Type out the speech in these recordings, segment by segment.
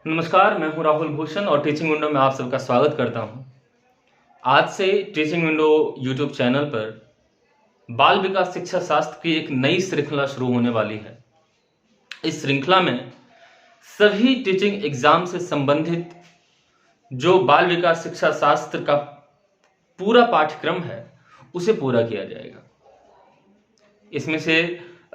नमस्कार, मैं हूं राहुल भूषण और टीचिंग विंडो में आप सबका स्वागत करता हूं। आज से टीचिंग विंडो यूट्यूब चैनल पर बाल विकास शिक्षा शास्त्र की एक नई श्रृंखला शुरू होने वाली है। इस श्रृंखला में सभी टीचिंग एग्जाम से संबंधित जो बाल विकास शिक्षा शास्त्र का पूरा पाठ्यक्रम है उसे पूरा किया जाएगा। इसमें से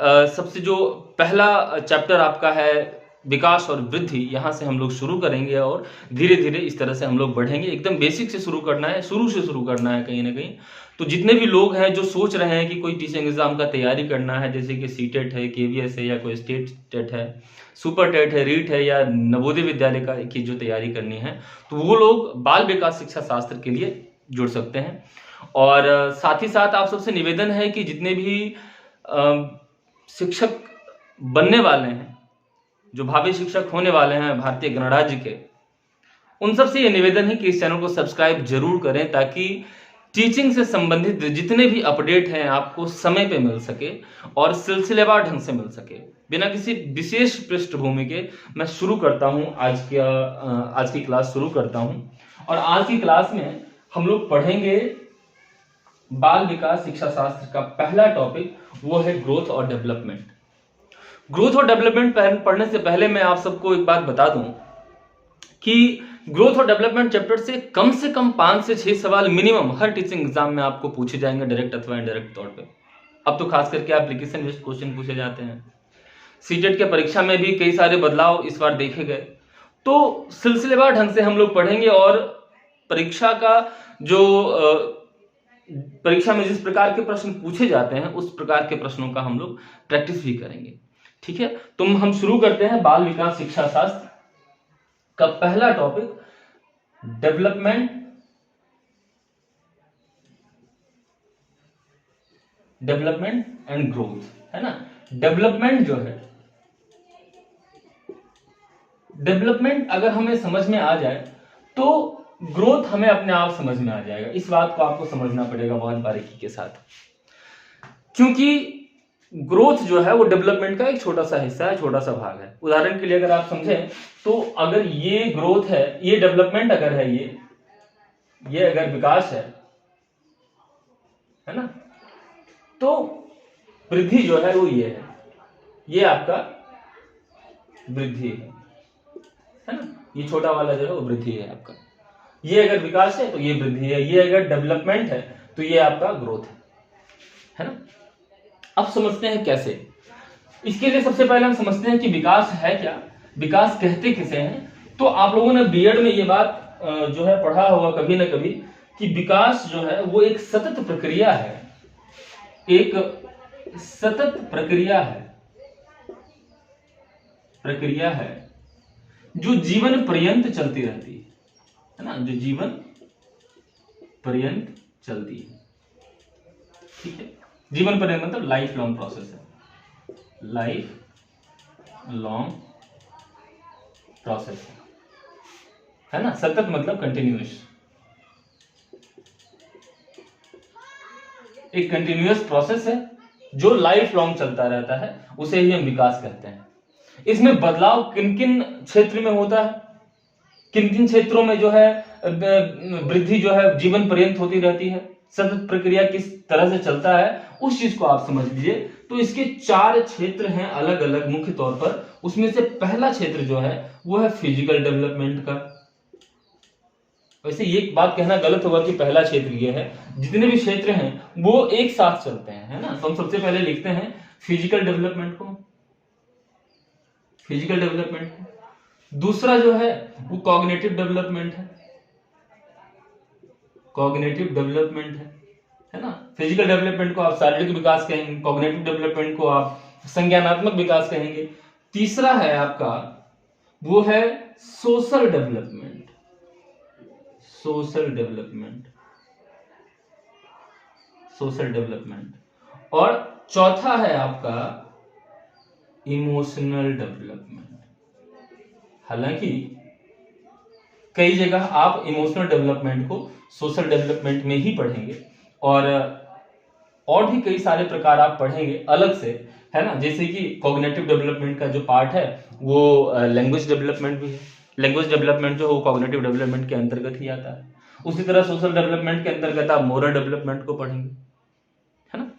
सबसे जो पहला चैप्टर आपका है विकास और वृद्धि, यहाँ से हम लोग शुरू करेंगे और धीरे धीरे इस तरह से हम लोग बढ़ेंगे। एकदम बेसिक से शुरू करना है, शुरू से शुरू करना है कहीं ना कहीं। तो जितने भी लोग हैं जो सोच रहे हैं कि कोई टीचिंग एग्जाम का तैयारी करना है, जैसे कि सीटेट है, केवीएस है, या कोई स्टेट टेट है, सुपर टेट है, रीट है, या नवोदय विद्यालय का की जो तैयारी करनी है, तो वो लोग बाल विकास शिक्षा शास्त्र के लिए जुड़ सकते हैं। और साथ ही साथ आप सबसे निवेदन है कि जितने भी शिक्षक बनने वाले हैं, जो भावी शिक्षक होने वाले हैं भारतीय गणराज्य के, उन सबसे ये निवेदन है कि इस चैनल को सब्सक्राइब जरूर करें, ताकि टीचिंग से संबंधित जितने भी अपडेट हैं आपको समय पे मिल सके और सिलसिलेवार ढंग से मिल सके। बिना किसी विशेष पृष्ठभूमि के मैं शुरू करता हूं आज की क्लास शुरू करता हूं। और आज की क्लास में हम लोग पढ़ेंगे बाल विकास शिक्षा शास्त्र का पहला टॉपिक, वो है ग्रोथ और डेवलपमेंट। ग्रोथ और डेवलपमेंट पढ़ने से पहले मैं आप सबको एक बात बता दूं कि ग्रोथ और डेवलपमेंट चैप्टर से कम 5 से 6 सवाल मिनिमम हर टीचिंग एग्जाम में आपको पूछे जाएंगे, डायरेक्ट अथवा इनडायरेक्ट तौर पे। अब तो खास करके एप्लीकेशन बेस्ड क्वेश्चन पूछे जाते हैं। सीटेट के परीक्षा में भी कई सारे बदलाव इस बार देखे गए। तो सिलसिलेवार ढंग से हम लोग पढ़ेंगे और परीक्षा का जो परीक्षा में जिस प्रकार के प्रश्न पूछे जाते हैं उस प्रकार के प्रश्नों का हम लोग प्रैक्टिस भी करेंगे। ठीक है, तो हम शुरू करते हैं बाल विकास शिक्षा शास्त्र का पहला टॉपिक, डेवलपमेंट एंड ग्रोथ, है ना। डेवलपमेंट जो है, डेवलपमेंट अगर हमें समझ में आ जाए तो ग्रोथ हमें अपने आप समझ में आ जाएगा। इस बात को आपको समझना पड़ेगा बहुत बारीकी के साथ, क्योंकि ग्रोथ जो है वो डेवलपमेंट का एक छोटा सा हिस्सा है, छोटा सा भाग है। उदाहरण के लिए अगर आप समझें तो अगर ये ग्रोथ है, ये डेवलपमेंट अगर है, ये अगर विकास है ना, तो वृद्धि जो है वो ये है, ये आपका वृद्धि है ना। ये छोटा वाला जो है वो वृद्धि है आपका। ये अगर विकास है तो ये वृद्धि है, ये अगर डेवलपमेंट है तो ये आपका ग्रोथ है ना। अब समझते हैं कैसे। इसके लिए सबसे पहले हम समझते हैं कि विकास है क्या, विकास कहते किसे हैं। तो आप लोगों ने बीएड में ये बात जो है पढ़ा होगा कभी ना कभी कि विकास जो है वो एक सतत प्रक्रिया है, एक सतत प्रक्रिया है जो जीवन पर्यंत चलती रहती है ना, जो जीवन पर्यंत चलती है। ठीक है, जीवन पर्यंत मतलब लाइफ लॉन्ग प्रोसेस है, लाइफ लॉन्ग प्रोसेस है ना। सतत मतलब कंटिन्यूअस, एक कंटिन्यूअस प्रोसेस है जो लाइफ लॉन्ग चलता रहता है, उसे ही हम विकास कहते हैं। इसमें बदलाव किन किन क्षेत्र में होता है, किन किन क्षेत्रों में जो है वृद्धि जो है जीवन पर्यंत होती रहती है, सतत प्रक्रिया किस तरह से चलता है, उस चीज को आप समझ लीजिए। तो इसके 4 क्षेत्र हैं अलग अलग मुख्य तौर पर। उसमें से पहला क्षेत्र जो है वो है फिजिकल डेवलपमेंट का। वैसे ये बात कहना गलत होगा कि पहला क्षेत्र ये है, जितने भी क्षेत्र हैं वो एक साथ चलते हैं, है ना। तो हम सबसे पहले लिखते हैं फिजिकल डेवलपमेंट को, फिजिकल डेवलपमेंट को। दूसरा जो है वो कॉग्निटिव डेवलपमेंट है, कॉग्निटिव डेवलपमेंट है ना। फिजिकल डेवलपमेंट को आप शारीरिक विकास कहेंगे, कॉग्निटिव डेवलपमेंट को आप संज्ञानात्मक विकास कहेंगे। तीसरा है आपका वो है social development, social development, social development. और चौथा है आपका इमोशनल डेवलपमेंट। हालांकि कई जगह आप इमोशनल डेवलपमेंट को सोशल डेवलपमेंट में ही पढ़ेंगे और भी कई सारे प्रकार आप पढ़ेंगे अलग से, है ना। जैसे कि कॉग्निटिव डेवलपमेंट का जो पार्ट है वो लैंग्वेज डेवलपमेंट भी है। लैंग्वेज डेवलपमेंट जो है वो कॉग्निटिव डेवलपमेंट के अंतर्गत ही आता है। उसी तरह सोशल डेवलपमेंट के अंतर्गत आप मोरल डेवलपमेंट को पढ़ेंगे, है ना।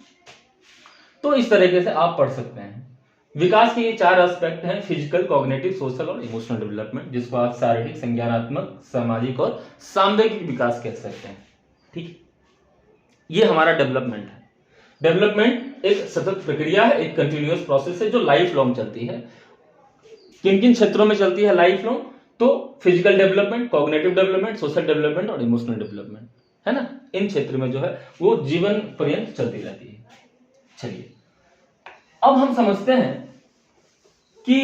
तो इस तरीके से आप पढ़ सकते हैं। विकास के ये 4 एस्पेक्ट हैं, फिजिकल, कॉग्निटिव, सोशल और इमोशनल डेवलपमेंट, जिसको आप शारीरिक, संज्ञानात्मक, सामाजिक और सांवेगिक विकास कह सकते हैं। ठीक है, ये हमारा डेवलपमेंट है। डेवलपमेंट एक सतत प्रक्रिया है, एक कंटिन्यूअस प्रोसेस है जो लाइफ लॉन्ग चलती है। किन किन क्षेत्रों में चलती है लाइफ लॉन्ग? तो physical development, cognitive development, social development और इमोशनल डेवलपमेंट, है ना। इन क्षेत्र में जो है वो जीवन पर्यंत चलती रहती है। चलिए अब हम समझते हैं कि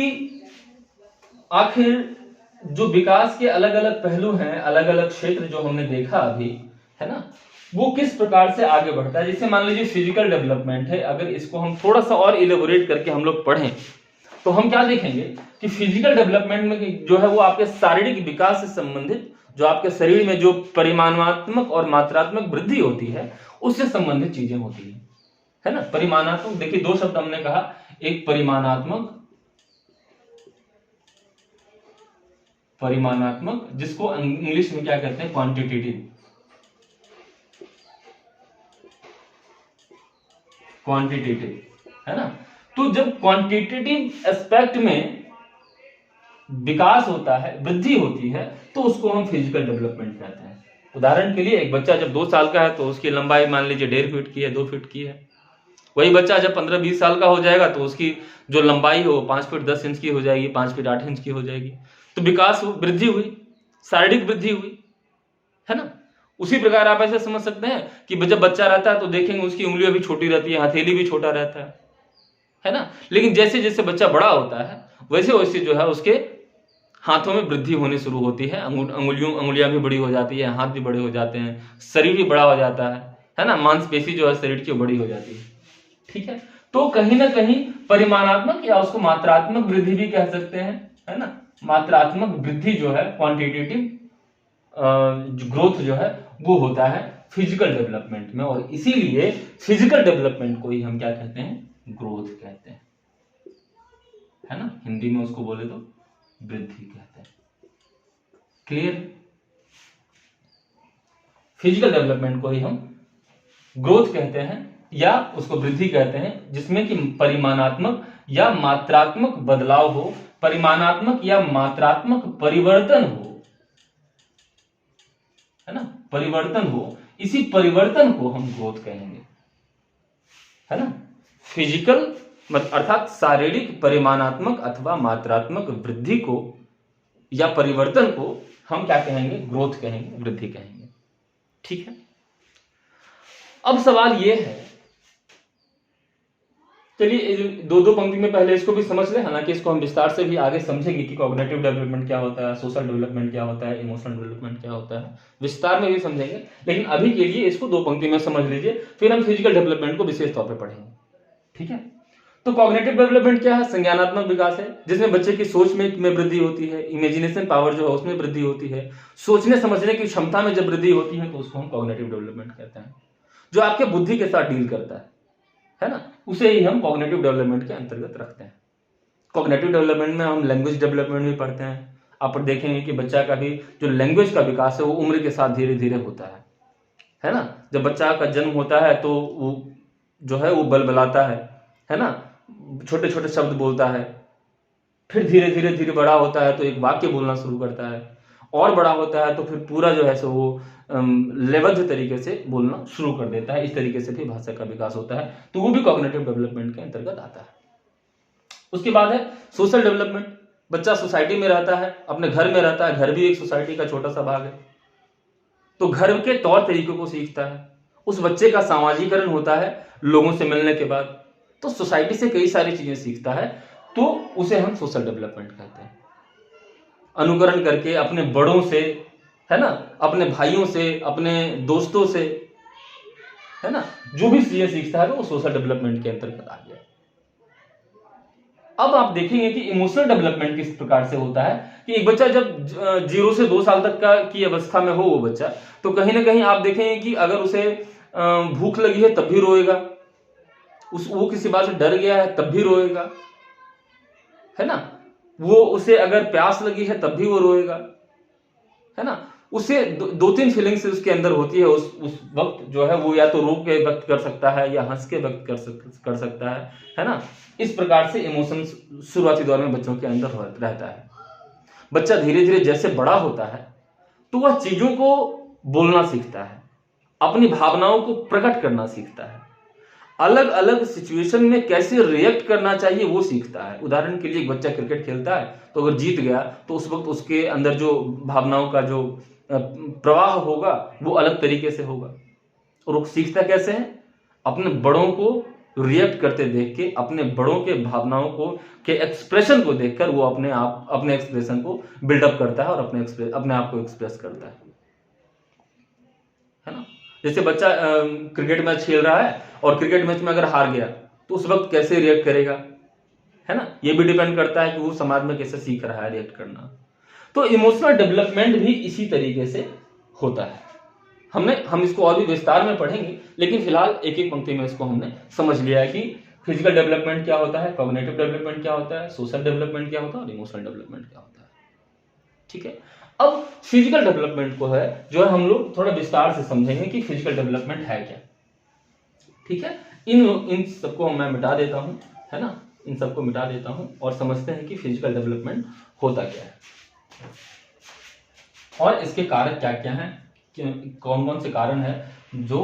आखिर जो विकास के अलग अलग पहलू हैं, अलग अलग क्षेत्र जो हमने देखा अभी, है ना, वो किस प्रकार से आगे बढ़ता है। जैसे मान लीजिए फिजिकल डेवलपमेंट है, अगर इसको हम थोड़ा सा और इलेबोरेट करके हम लोग पढ़ें तो हम क्या देखेंगे कि फिजिकल डेवलपमेंट में जो है वो आपके शारीरिक विकास से संबंधित, जो आपके शरीर में जो परिमाणात्मक और मात्रात्मक वृद्धि होती है उससे संबंधित चीजें होती है ना। परिमाणात्मक, देखिए 2 शब्द हमने कहा, एक परिमाणात्मक जिसको इंग्लिश में क्या कहते हैं, क्वांटिटेटिव, है ना। तो जब क्वांटिटेटिव एस्पेक्ट में विकास होता है, वृद्धि होती है, तो उसको हम फिजिकल डेवलपमेंट कहते हैं। उदाहरण के लिए एक बच्चा जब 2 साल का है तो उसकी लंबाई मान लीजिए 1.5 फीट की है, 2 फीट की है। वही बच्चा जब 15-20 साल का हो जाएगा तो उसकी जो लंबाई हो 5 फीट 10 इंच की हो जाएगी, 5 फीट 8 इंच की हो जाएगी। तो विकास, वृद्धि हुई, शारीरिक वृद्धि हुई, है ना। उसी प्रकार आप ऐसे समझ सकते हैं कि जब बच्चा रहता है तो देखेंगे उसकी उंगलियां भी छोटी रहती है, हथेली भी छोटा रहता है ना। लेकिन जैसे जैसे बच्चा बड़ा होता है वैसे वैसे जो है उसके हाथों में वृद्धि होनी शुरू होती है, अंगुलियां भी बड़ी हो जाती है, हाथ भी बड़े हो जाते हैं, शरीर भी बड़ा हो जाता है ना। मांसपेशी जो है शरीर की बड़ी हो जाती है। ठीक है, तो कहीं ना कहीं परिमाणात्मक या उसको मात्रात्मक वृद्धि भी कह सकते हैं, है ना। मात्रात्मक वृद्धि जो है, क्वांटिटेटिव ग्रोथ जो है वो होता है फिजिकल डेवलपमेंट में, और इसीलिए फिजिकल डेवलपमेंट को ही हम क्या कहते हैं, ग्रोथ कहते हैं, है ना। हिंदी में उसको बोले तो वृद्धि कहते हैं। क्लियर? फिजिकल डेवलपमेंट को ही हम ग्रोथ कहते हैं या उसको वृद्धि कहते हैं, जिसमें कि परिमाणात्मक या मात्रात्मक बदलाव हो, परिमाणात्मक या मात्रात्मक परिवर्तन हो, है ना, परिवर्तन हो। इसी परिवर्तन को हम ग्रोथ कहेंगे, है ना। फिजिकल अर्थात शारीरिक परिमाणात्मक अथवा मात्रात्मक वृद्धि को या परिवर्तन को हम क्या कहेंगे, ग्रोथ कहेंगे, वृद्धि कहेंगे। ठीक है, अब सवाल यह है, चलिए 2 पंक्ति में पहले इसको भी समझ ले, हालांकि इसको हम विस्तार से भी आगे समझेंगे कि कॉग्निटिव डेवलपमेंट क्या होता है, सोशल डेवलपमेंट क्या होता है, इमोशनल डेवलपमेंट क्या होता है, विस्तार में भी समझेंगे। लेकिन अभी के लिए इसको 2 पंक्ति में समझ लीजिए, फिर हम फिजिकल डेवलपमेंट को विशेष तौर पर पढ़ेंगे। ठीक है, तो कॉग्निटिव डेवलपमेंट क्या है, संज्ञानात्मक विकास है, जिसमें बच्चे की सोच में वृद्धि होती है, इमेजिनेशन पावर जो है उसमें वृद्धि होती है, सोचने समझने की क्षमता में जब वृद्धि होती है तो उसको हम कॉग्निटिव डेवलपमेंट कहते हैं। जो आपके बुद्धि के साथ डील करता है ना, उसे ही हम कॉग्निटिव डेवलपमेंट के अंतर्गत रखते हैं। कॉग्निटिव डेवलपमेंट में हम लैंग्वेज डेवलपमेंट भी पढ़ते हैं। आप देखेंगे कि बच्चा का भी जो लैंग्वेज का विकास है वो उम्र के साथ धीरे धीरे होता है ना। जब बच्चा का जन्म होता है तो वो जो है वो बलबलाता है ना, छोटे छोटे शब्द बोलता है, फिर धीरे धीरे धीरे बड़ा होता है तो एक वाक्य बोलना शुरू करता है, और बड़ा होता है तो फिर पूरा जो है सो वो लेवल तरीके से बोलना शुरू कर देता है। इस तरीके से भी भाषा का विकास होता है, तो वो भी कॉग्निटिव डेवलपमेंट के अंतर्गत आता है। उसके बाद है सोशल डेवलपमेंट। बच्चा सोसाइटी में रहता है, अपने घर में रहता है, घर भी एक सोसाइटी का छोटा सा भाग है, तो घर के तौर तरीकों को सीखता है। उस बच्चे का सामाजिकरण होता है लोगों से मिलने के बाद, तो सोसाइटी से कई सारी चीजें सीखता है, तो उसे हम सोशल डेवलपमेंट कहते हैं। अनुकरण करके अपने बड़ों से, है ना, अपने भाइयों से, अपने दोस्तों से, है ना, जो भी चीजें सीखता है तो वो सोशल डेवलपमेंट के अंतर्गत आ गया। अब आप देखेंगे कि इमोशनल डेवलपमेंट किस प्रकार से होता है कि एक बच्चा जब 0 से 2 साल तक की अवस्था में हो वो बच्चा, तो कहीं ना कहीं आप देखेंगे कि अगर उसे भूख लगी है तब भी रोएगा, वो किसी बात से डर गया है तब भी रोएगा, है ना। वो उसे अगर प्यास लगी है तब भी वो रोएगा, है ना। उसे दो तीन फीलिंग्स उसके अंदर होती है उस वक्त जो है, वो या तो रो के व्यक्त कर सकता है या हंस के व्यक्त कर सकता है ना। इस प्रकार से इमोशंस शुरुआती दौर में बच्चों के अंदर रहता है। बच्चा धीरे धीरे जैसे बड़ा होता है तो वह चीजों को बोलना सीखता है, अपनी भावनाओं को प्रकट करना सीखता है, अलग अलग सिचुएशन में कैसे रिएक्ट करना चाहिए वो सीखता है। उदाहरण के लिए एक बच्चा क्रिकेट खेलता है तो अगर जीत गया तो उस वक्त उसके अंदर जो भावनाओं का जो प्रवाह होगा वो अलग तरीके से होगा। और वो सीखता कैसे है? अपने बड़ों को रिएक्ट करते देख के, अपने बड़ों के भावनाओं को के एक्सप्रेशन को देखकर वो अपने एक्सप्रेशन को बिल्डअप करता है और अपने आप को एक्सप्रेस करता है ना। जैसे बच्चा क्रिकेट मैच खेल रहा है और क्रिकेट मैच में अगर हार गया तो उस वक्त कैसे रिएक्ट करेगा, है ना। ये भी डिपेंड करता है कि वो समाज में कैसे सीख रहा है रिएक्ट करना। तो इमोशनल डेवलपमेंट भी इसी तरीके से होता है। हम इसको और भी विस्तार में पढ़ेंगे, लेकिन फिलहाल एक एक पंक्ति में इसको हमने समझ लिया है कि फिजिकल डेवलपमेंट क्या होता है, कॉग्निटिव डेवलपमेंट क्या होता है, सोशल डेवलपमेंट क्या होता है और इमोशनल डेवलपमेंट क्या होता है। ठीक है, अब फिजिकल डेवलपमेंट को है जो है हम लोग थोड़ा विस्तार से समझेंगे कि फिजिकल डेवलपमेंट है क्या। ठीक है, इन सबको मैं मिटा देता हूं, है ना, इन सबको मिटा देता हूं और समझते हैं कि फिजिकल डेवलपमेंट होता क्या है और इसके कारक क्या क्या हैं, कौन कौन से कारण है जो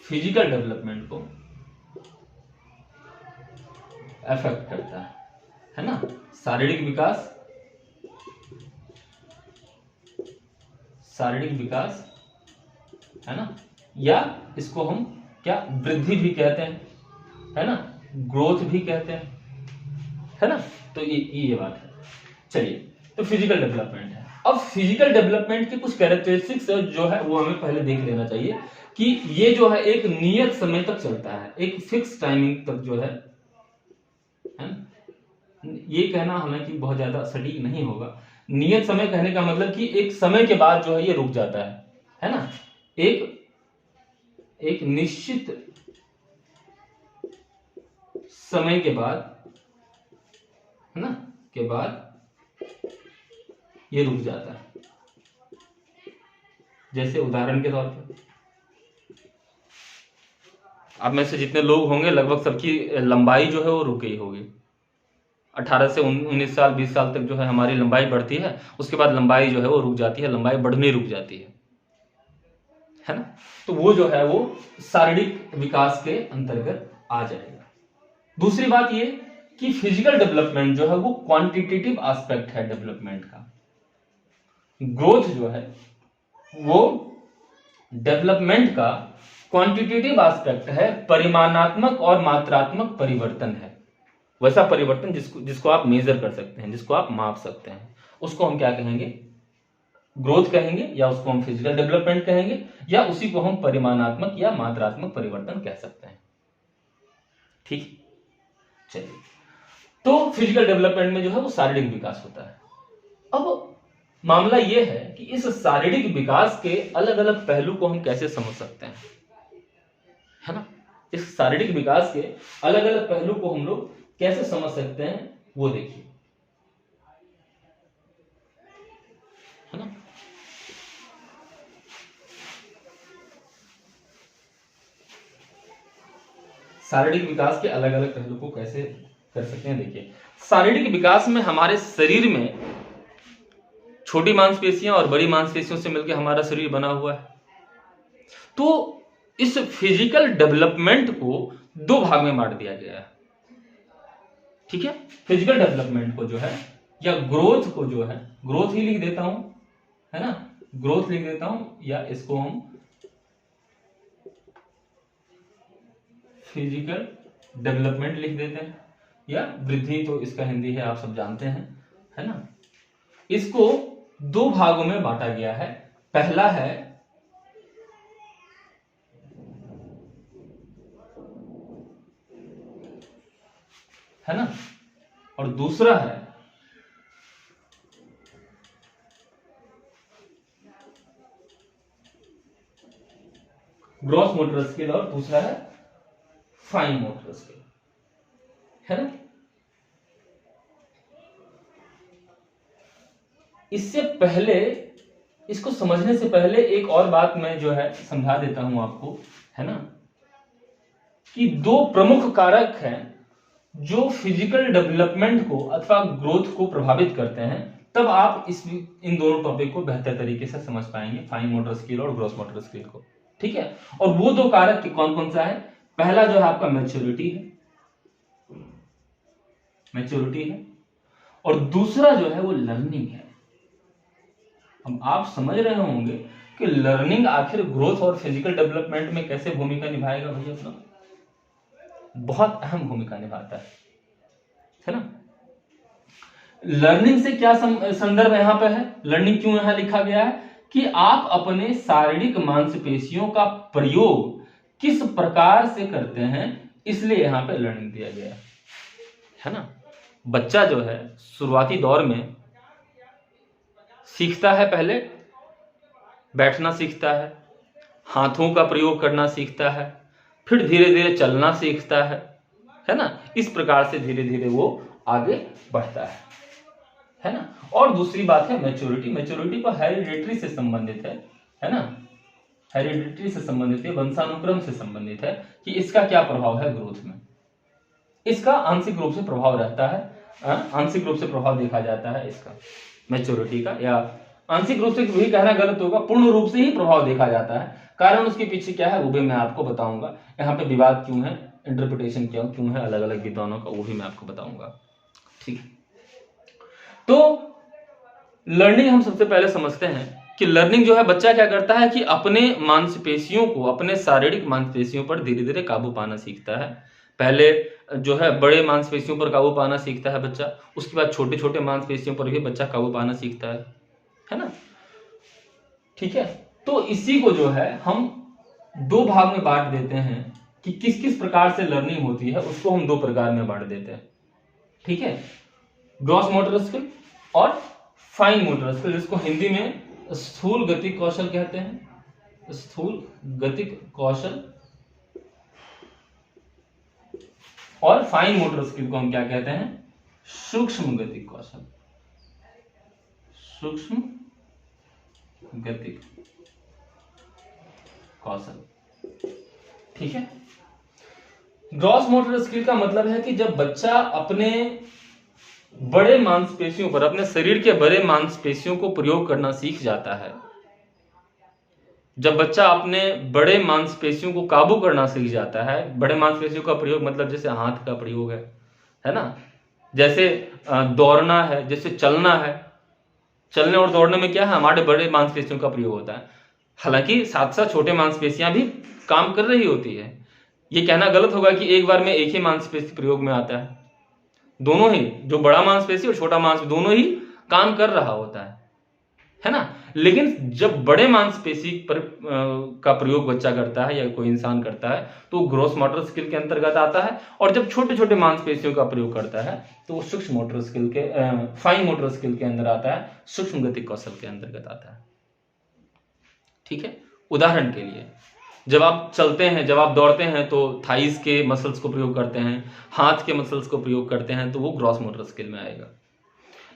फिजिकल डेवलपमेंट को अफेक्ट करता है ना। शारीरिक विकास, है ना, या इसको हम क्या वृद्धि भी कहते हैं, है ना, ग्रोथ भी कहते हैं, है ना। तो ये बात है। चलिए, तो फिजिकल डेवलपमेंट है। अब फिजिकल डेवलपमेंट के कुछ कैरेक्टरिस्टिक्स जो है वो हमें पहले देख लेना चाहिए कि ये जो है एक नियत समय तक चलता है, एक फिक्स टाइमिंग तक जो है ये कहना हालांकि बहुत ज्यादा सटीक नहीं होगा। नियत समय कहने का मतलब कि एक समय के बाद जो है ये रुक जाता है ना। एक निश्चित समय के बाद, है ना, के बाद ये रुक जाता है। जैसे उदाहरण के तौर पर आप में से जितने लोग होंगे लगभग सबकी लंबाई जो है वो रुक गई होगी। 18 से 19 साल 20 साल तक जो है हमारी लंबाई बढ़ती है, उसके बाद लंबाई जो है वो रुक जाती है, लंबाई बढ़नी रुक जाती है ना। तो वो जो है वो शारीरिक विकास के अंतर्गत आ जाएगा। दूसरी बात ये कि फिजिकल डेवलपमेंट जो है वो क्वांटिटेटिव एस्पेक्ट है डेवलपमेंट का। ग्रोथ जो है वो डेवलपमेंट का क्वांटिटेटिव एस्पेक्ट है, परिमाणात्मक और मात्रात्मक परिवर्तन है। वैसा परिवर्तन जिसको आप मेजर कर सकते हैं, जिसको आप माप सकते हैं, उसको हम क्या कहेंगे, ग्रोथ कहेंगे, या उसको हम फिजिकल डेवलपमेंट कहेंगे, या उसी को हम परिमाणात्मक या मात्रात्मक परिवर्तन कह सकते हैं। ठीक, चलिए, तो फिजिकल डेवलपमेंट में जो है वो शारीरिक विकास होता है। अब मामला यह है कि इस शारीरिक विकास के अलग अलग पहलू को हम कैसे समझ सकते हैं, है ना। इस शारीरिक विकास के अलग अलग पहलू को हम लोग कैसे समझ सकते हैं वो देखिए, है ना। शारीरिक विकास के अलग अलग पहलू को कैसे कर सकते हैं, देखिए। शारीरिक विकास में हमारे शरीर में छोटी मांसपेशियां और बड़ी मांसपेशियों से मिलकर हमारा शरीर बना हुआ है। तो इस फिजिकल डेवलपमेंट को दो भाग में बांट दिया गया है। ठीक है, फिजिकल डेवलपमेंट को जो है, या ग्रोथ को जो है, ग्रोथ ही लिख देता हूं, है ना, ग्रोथ लिख देता हूं, या इसको हम फिजिकल डेवलपमेंट लिख देते हैं, या वृद्धि तो इसका हिंदी है, आप सब जानते हैं, है ना। इसको दो भागों में बांटा गया है। पहला है ना, और दूसरा है ग्रॉस मोटर स्किल और दूसरा है फाइन मोटर स्किल, है ना। इससे पहले, इसको समझने से पहले एक और बात मैं जो है समझा देता हूं आपको, है ना, कि दो प्रमुख कारक हैं जो फिजिकल डेवलपमेंट को अथवा ग्रोथ को प्रभावित करते हैं। तब आप इन दोनों टॉपिक को बेहतर तरीके से समझ पाएंगे, फाइन मोटर स्किल और ग्रॉस मोटर स्किल को। ठीक है, और वो दो कारक कौन कौन सा है? पहला जो है आपका मैच्योरिटी है, और दूसरा जो है वो लर्निंग है। अब आप समझ रहे होंगे कि लर्निंग आखिर ग्रोथ और फिजिकल डेवलपमेंट में कैसे भूमिका निभाएगा भैया अपना, बहुत अहम भूमिका निभाता है ना। लर्निंग से क्या संदर्भ यहां पे है, लर्निंग क्यों यहां लिखा गया है कि आप अपने शारीरिक मांसपेशियों का प्रयोग किस प्रकार से करते हैं, इसलिए यहां पे लर्निंग दिया गया है ना। बच्चा जो है शुरुआती दौर में सीखता है, पहले बैठना सीखता है, हाथों का प्रयोग करना सीखता है, फिर धीरे धीरे चलना सीखता है ना। इस प्रकार से धीरे धीरे वो आगे बढ़ता है ना। और दूसरी बात है मैच्योरिटी। मैच्योरिटी को हेरिडिटरी से संबंधित है ना, हेरिडिटरी से संबंधित है, वंशानुक्रम से संबंधित है कि इसका क्या प्रभाव है ग्रोथ में। इसका आंशिक रूप से प्रभाव रहता है, आंशिक रूप से प्रभाव देखा जाता है इसका, मैच्योरिटी का, या आंशिक रूप से भी कहना गलत होगा, पूर्ण रूप से ही प्रभाव देखा जाता है। कारण उसके पीछे क्या है वो भी मैं आपको बताऊंगा। यहाँ पे विवाद क्यों है, इंटरप्रिटेशन क्यों है अलग अलग विद्वानों का, वो भी मैं आपको बताऊंगा। ठीक, तो लर्निंग हम सबसे पहले समझते हैं कि लर्निंग जो है बच्चा क्या करता है कि अपने मांसपेशियों को, अपने शारीरिक मांसपेशियों पर धीरे धीरे काबू पाना सीखता है। पहले जो है बड़े मांसपेशियों पर काबू पाना सीखता है बच्चा, उसके बाद छोटे छोटे मांसपेशियों पर भी बच्चा काबू पाना सीखता है ना। ठीक है, तो इसी को जो है हम दो भाग में बांट देते हैं कि किस किस प्रकार से लर्निंग होती है, उसको हम दो प्रकार में बांट देते हैं। ठीक है, ग्रॉस मोटर स्किल और फाइन मोटर स्किल, जिसको हिंदी में स्थूल गतिक कौशल कहते हैं। स्थूल गतिक कौशल और फाइन मोटर स्किल को हम क्या कहते हैं, सूक्ष्म गतिक कौशल। सूक्ष्म गतिक कौशल। ठीक है, ग्रॉस मोटर स्किल का मतलब है कि जब बच्चा अपने बड़े मांसपेशियों पर, अपने शरीर के बड़े मांसपेशियों को प्रयोग करना सीख जाता है, जब बच्चा अपने बड़े मांसपेशियों को काबू करना सीख जाता है। बड़े मांसपेशियों का प्रयोग मतलब जैसे हाथ का प्रयोग है ना, जैसे दौड़ना है, जैसे चलना है। चलने और दौड़ने में क्या है, हमारे बड़े मांसपेशियों का प्रयोग होता है। हालांकि साथ साथ छोटे मांसपेशियां भी काम कर रही होती है। ये कहना गलत होगा कि एक बार में एक ही मांसपेशी प्रयोग में आता है। दोनों ही, जो बड़ा मांसपेशी और छोटा मांसपेशी, दोनों ही काम कर रहा होता है ना। लेकिन जब बड़े मांसपेशी पर का प्रयोग बच्चा करता है या कोई इंसान करता है तो ग्रॉस मोटर स्किल के अंतर्गत आता है, और जब छोटे छोटे मांसपेशियों का प्रयोग करता है तो वो सूक्ष्म मोटर स्किल के, फाइन मोटर स्किल के अंदर आता है, सूक्ष्म गतिक कौशल के अंतर्गत आता है। ठीक है, उदाहरण के लिए जब आप चलते हैं, जब आप दौड़ते हैं तो थाइस के मसल्स को प्रयोग करते हैं, हाथ के मसल्स को प्रयोग करते हैं, तो वो ग्रॉस मोटर स्किल में आएगा।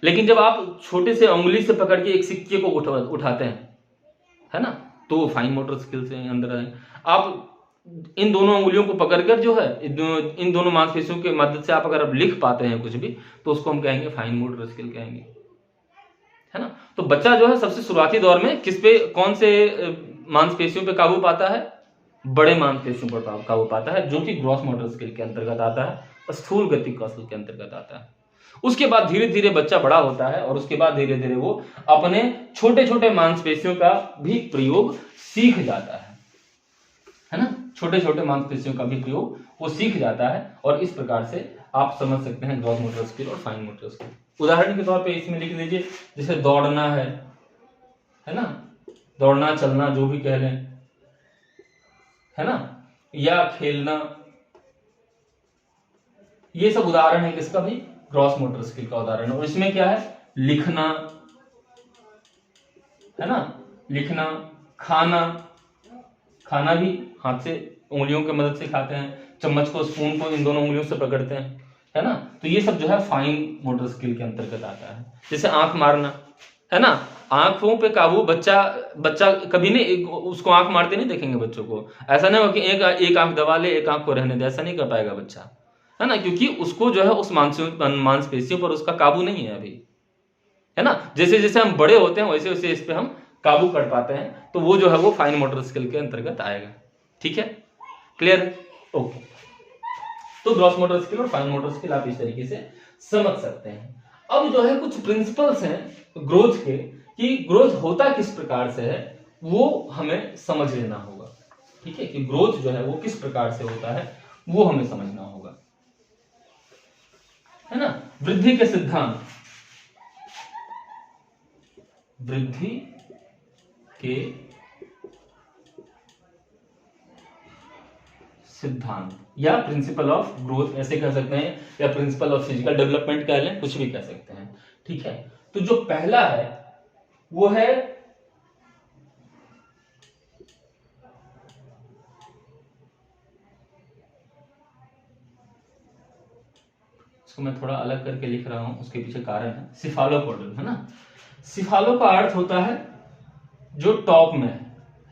लेकिन जब आप छोटे से उंगली से पकड़ के एक सिक्के को उठाते हैं, है ना, तो वो फाइन मोटर स्किल से अंदर आए। आप इन दोनों उंगलियों को पकड़कर जो है, इन दोनों मांसपेशियों के मदद से आप अगर आप लिख पाते हैं कुछ भी, तो उसको हम कहेंगे फाइन मोटर स्किल कहेंगे, है ना। तो बच्चा जो है सबसे शुरुआती दौर में किस पे, कौन से मांसपेशियों पे काबू पाता है, बड़े मांसपेशियों पर काबू पाता है, जो कि ग्रॉस मोटर स्किल के अंतर्गत आता है, स्थूल गतिक कौशल के अंतर्गत आता है। उसके बाद धीरे धीरे बच्चा बड़ा होता है और उसके बाद धीरे धीरे वो अपने छोटे छोटे मांसपेशियों का भी प्रयोग सीख जाता है ना। छोटे छोटे मांसपेशियों का भी प्रयोग वो सीख जाता है, और इस प्रकार से आप समझ सकते हैं ग्रॉस मोटर स्किल और फाइन मोटर स्किल। उदाहरण के तौर पे इसमें लिख लीजिए, जैसे दौड़ना है ना, दौड़ना चलना जो भी कह लें, है ना, या खेलना, ये सब उदाहरण है किसका भी, ग्रॉस मोटर स्किल का उदाहरण है। और इसमें क्या है, लिखना, है ना, लिखना, खाना भी हाथ से, उंगलियों की मदद से खाते हैं, चम्मच को, स्पून को इन दोनों उंगलियों से पकड़ते हैं, है ना। तो ये सब जो है फाइन मोटर स्किल के अंतर्गत आता है। जैसे आंख मारना, है ना। आंखों पे काबू, बच्चा कभी नहीं उसको आंख मारते नहीं देखेंगे बच्चों को। ऐसा नहीं हो कि एक आंख दबा ले, एक आंख को रहने दे, ऐसा नहीं कर पाएगा बच्चा, है ना, क्योंकि उसको जो है उस मांसपेशियों पर उसका काबू नहीं है अभी, है ना। जैसे जैसे हम बड़े होते हैं वैसे वैसे इस पे हम काबू कर पाते हैं, तो वो जो है वो फाइन मोटर स्किल के अंतर्गत आएगा। ठीक है, क्लियर है, ओके। तो ग्रॉस मोटर स्किल और फाइन मोटर स्किल आप इस तरीके से समझ सकते हैं। अब जो है कुछ प्रिंसिपल्स हैं ग्रोथ के, कि ग्रोथ होता किस प्रकार से है वो हमें समझ लेना होगा। ठीक है, कि ग्रोथ जो है वो किस प्रकार से होता है वो हमें समझना होगा, है ना। वृद्धि के सिद्धांत, वृद्धि के सिद्धांत या प्रिंसिपल ऑफ ग्रोथ ऐसे कह सकते हैं, या प्रिंसिपल ऑफ फिजिकल डेवलपमेंट कह लें, कुछ भी कह सकते हैं। ठीक है, तो जो पहला है वो है इसको मैं थोड़ा अलग करके लिख रहा हूं, उसके पीछे कारण है, सिफालोपोडल, है ना। सिफालो का अर्थ होता है जो टॉप में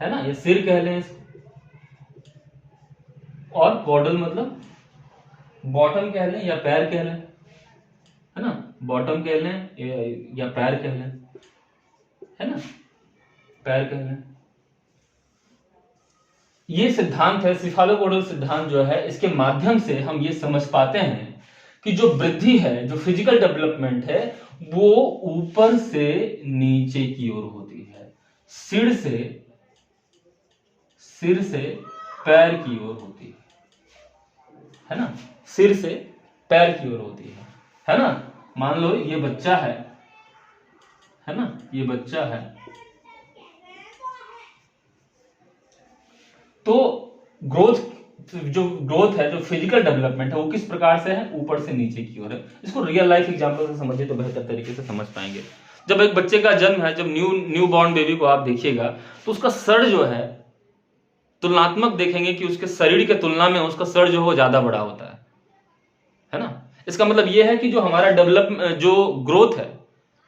है ना, ये सिर कह लें इसको, और पोडल मतलब बॉटम कह लें या पैर कह लें, है ना, बॉटम कह लें या पैर कह लें, है ना, पैर कह लें। ये सिद्धांत है, सिफालोपोडल सिद्धांत जो है, इसके माध्यम से हम ये समझ पाते हैं कि जो वृद्धि है, जो फिजिकल डेवलपमेंट है, वो ऊपर से नीचे की ओर होती है, सिर से पैर की ओर होती है ना, सिर से पैर की ओर होती है ना। मान लो ये बच्चा है ना, ये बच्चा है, तो जो ग्रोथ है, जो फिजिकल डेवलपमेंट है, वो किस प्रकार से है, ऊपर से नीचे की ओर है। इसको रियल लाइफ एग्जांपल से समझिए तो बेहतर तरीके से समझ पाएंगे। जब एक बच्चे का जन्म है, जब न्यू बॉर्न बेबी को आप देखिएगा, तो उसका सर जो है, तुलनात्मक देखेंगे कि उसके शरीर के तुलना में उसका सर जो हो ज्यादा बड़ा होता है ना। इसका मतलब यह है कि जो हमारा जो ग्रोथ है,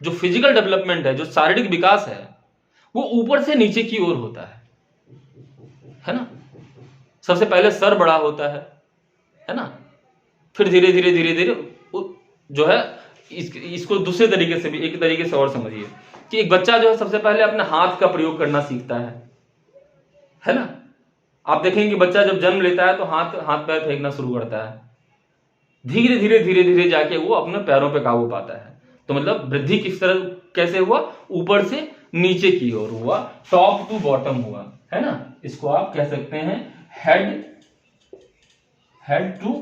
जो फिजिकल डेवलपमेंट है, जो शारीरिक विकास है, वो ऊपर से नीचे की ओर होता है ना। सबसे पहले सर बड़ा होता है ना, फिर धीरे धीरे जो है इसको दूसरे तरीके से भी, एक तरीके से और समझिए कि एक बच्चा जो है सबसे पहले अपने हाथ का प्रयोग करना सीखता है ना। आप देखेंगे बच्चा जब जन्म लेता है तो हाथ पैर फेंकना शुरू करता है, धीरे धीरे जाके वो अपने पैरों पे काबू पाता है। तो मतलब वृद्धि किस तरह कैसे हुआ, ऊपर से नीचे की ओर हुआ, टॉप टू बॉटम हुआ, है ना। इसको आप कह सकते हैं हेड टू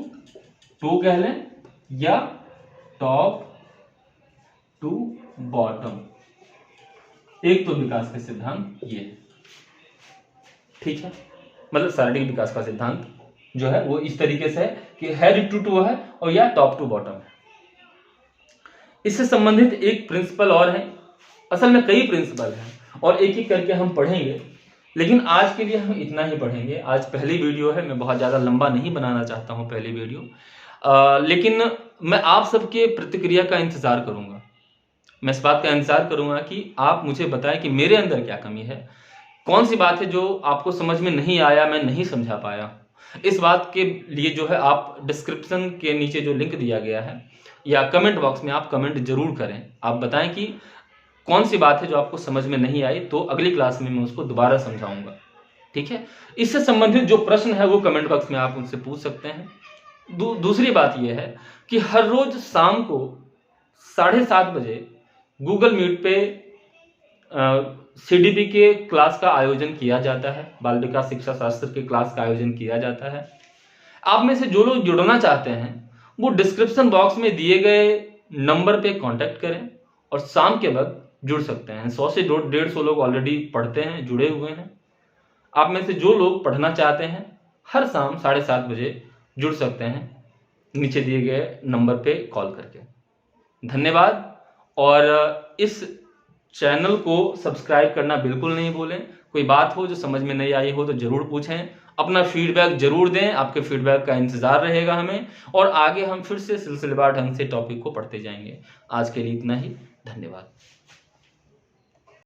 टू कह लें, या टॉप टू बॉटम। एक तो विकास के सिद्धांत ये है, ठीक है, मतलब शारीरिक विकास का सिद्धांत जो है वो इस तरीके से है कि हेड टू टू है और या टॉप टू बॉटम है। इससे संबंधित एक प्रिंसिपल और है, असल में कई प्रिंसिपल हैं और एक एक करके हम पढ़ेंगे, लेकिन आज के लिए हम इतना ही पढ़ेंगे। आज पहली वीडियो है, मैं बहुत ज़्यादा लंबा नहीं बनाना चाहता हूँ पहली वीडियो, लेकिन मैं आप सबके प्रतिक्रिया का इंतज़ार करूँगा। मैं इस बात का इंतज़ार करूँगा कि आप मुझे बताएं कि मेरे अंदर क्या कमी है, कौन सी बात है जो आपको समझ में नहीं आया, मैं नहीं समझा पाया। इस बात के लिए जो है आप डिस्क्रिप्शन के नीचे जो लिंक दिया गया है या कमेंट बॉक्स में आप कमेंट जरूर करें, आप बताएं कि कौन सी बात है जो आपको समझ में नहीं आई, तो अगली क्लास में मैं उसको दोबारा समझाऊंगा, ठीक है। इससे संबंधित जो प्रश्न है वो कमेंट बॉक्स में आप उनसे पूछ सकते हैं। दूसरी बात यह है कि हर रोज शाम को 7:30 बजे गूगल मीट पे CDP के क्लास का आयोजन किया जाता है, बाल विकास शिक्षा शास्त्र के क्लास का आयोजन किया जाता है। आप में से जो लोग जुड़ना चाहते हैं वो डिस्क्रिप्शन बॉक्स में दिए गए नंबर पे कांटेक्ट करें और शाम के वक्त जुड़ सकते हैं। 100 से 150 लोग ऑलरेडी पढ़ते हैं, जुड़े हुए हैं। आप में से जो लोग पढ़ना चाहते हैं हर शाम 7:30 बजे जुड़ सकते हैं नीचे दिए गए नंबर पे कॉल करके। धन्यवाद। और इस चैनल को सब्सक्राइब करना बिल्कुल नहीं भूलें। कोई बात हो जो समझ में नहीं आई हो तो जरूर पूछें, अपना फीडबैक जरूर दें, आपके फीडबैक का इंतजार रहेगा हमें, और आगे हम फिर से सिलसिलेवार ढंग से टॉपिक को पढ़ते जाएंगे। आज के लिए इतना ही, धन्यवाद।